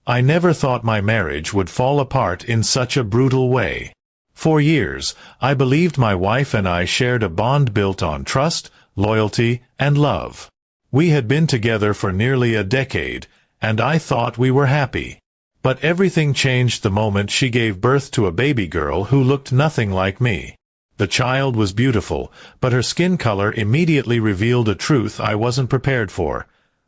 I never thought my marriage would fall apart in such a brutal way. For years, I believed my wife and I shared a bond built on trust, loyalty, and love. We had been together for nearly a decade, and I thought we were happy. But everything changed the moment she gave birth to a baby girl who looked nothing like me. The child was beautiful, but her skin color immediately revealed a truth I wasn't prepared for.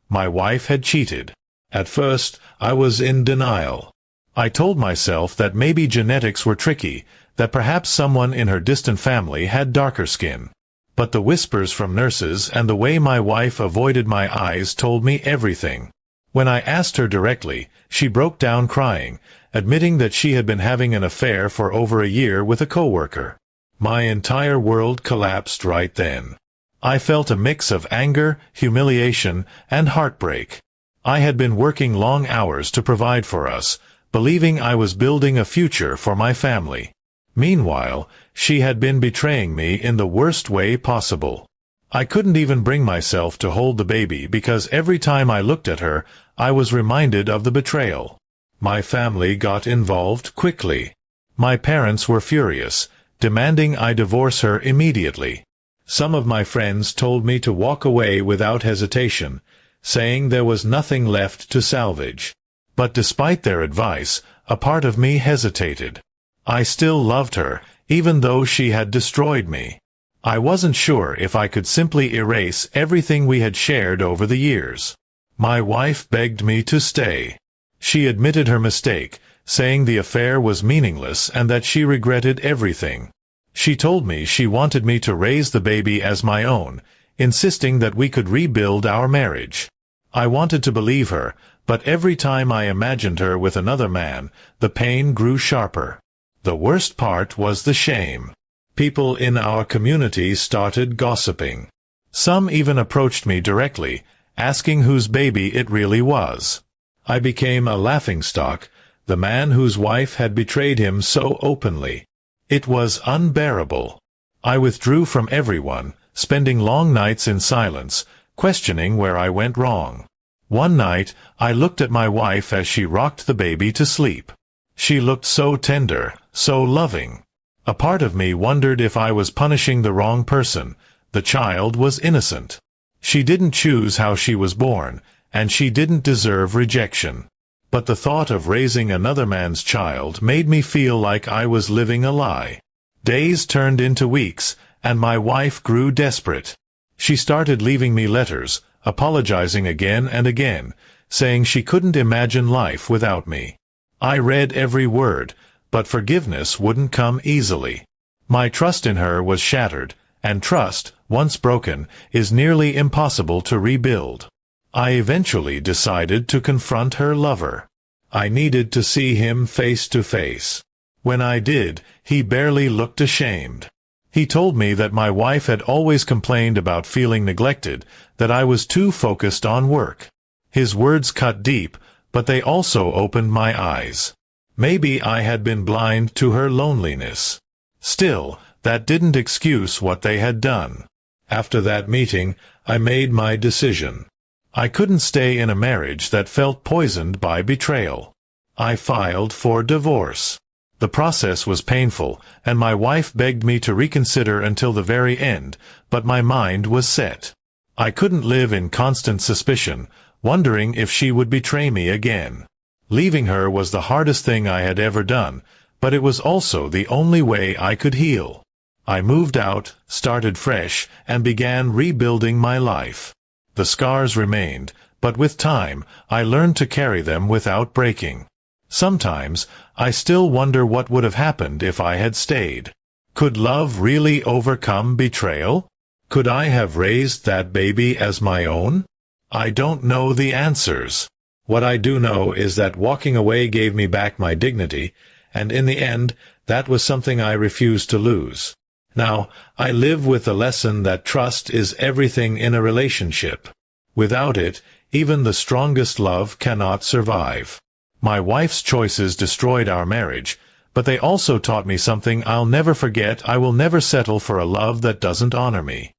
My wife had cheated. At first, I was in denial. I told myself that maybe genetics were tricky, that perhaps someone in her distant family had darker skin. But the whispers from nurses and the way my wife avoided my eyes told me everything. When I asked her directly, she broke down crying, admitting that she had been having an affair for over a year with a coworker. My entire world collapsed right then. I felt a mix of anger, humiliation, and heartbreak. I had been working long hours to provide for us, believing I was building a future for my family. Meanwhile, she had been betraying me in the worst way possible. I couldn't even bring myself to hold the baby because every time I looked at her, I was reminded of the betrayal. My family got involved quickly. My parents were furious, demanding I divorce her immediately. Some of my friends told me to walk away without hesitation, saying there was nothing left to salvage. But despite their advice, a part of me hesitated. I still loved her, even though she had destroyed me. I wasn't sure if I could simply erase everything we had shared over the years. My wife begged me to stay. She admitted her mistake, saying the affair was meaningless and that she regretted everything. She told me she wanted me to raise the baby as my own, insisting that we could rebuild our marriage. I wanted to believe her, but every time I imagined her with another man, the pain grew sharper. The worst part was the shame. People in our community started gossiping. Some even approached me directly, asking whose baby it really was. I became a laughingstock, the man whose wife had betrayed him so openly. It was unbearable. I withdrew from everyone, spending long nights in silence, questioning where I went wrong. One night, I looked at my wife as she rocked the baby to sleep. She looked so tender, so loving. A part of me wondered if I was punishing the wrong person. The child was innocent. She didn't choose how she was born, and she didn't deserve rejection. But the thought of raising another man's child made me feel like I was living a lie. Days turned into weeks, and my wife grew desperate. She started leaving me letters, apologizing again and again, saying she couldn't imagine life without me. I read every word, but forgiveness wouldn't come easily. My trust in her was shattered, and trust, once broken, is nearly impossible to rebuild. I eventually decided to confront her lover. I needed to see him face to face. When I did, he barely looked ashamed. He told me that my wife had always complained about feeling neglected, that I was too focused on work. His words cut deep, but they also opened my eyes. Maybe I had been blind to her loneliness. Still, that didn't excuse what they had done. After that meeting, I made my decision. I couldn't stay in a marriage that felt poisoned by betrayal. I filed for divorce. The process was painful, and my wife begged me to reconsider until the very end, but my mind was set. I couldn't live in constant suspicion, wondering if she would betray me again. Leaving her was the hardest thing I had ever done, but it was also the only way I could heal. I moved out, started fresh, and began rebuilding my life. The scars remained, but with time, I learned to carry them without breaking. Sometimes, I still wonder what would have happened if I had stayed. Could love really overcome betrayal? Could I have raised that baby as my own? I don't know the answers. What I do know is that walking away gave me back my dignity, and in the end, that was something I refused to lose. Now, I live with the lesson that trust is everything in a relationship. Without it, even the strongest love cannot survive. My wife's choices destroyed our marriage, but they also taught me something I'll never forget. I will never settle for a love that doesn't honor me.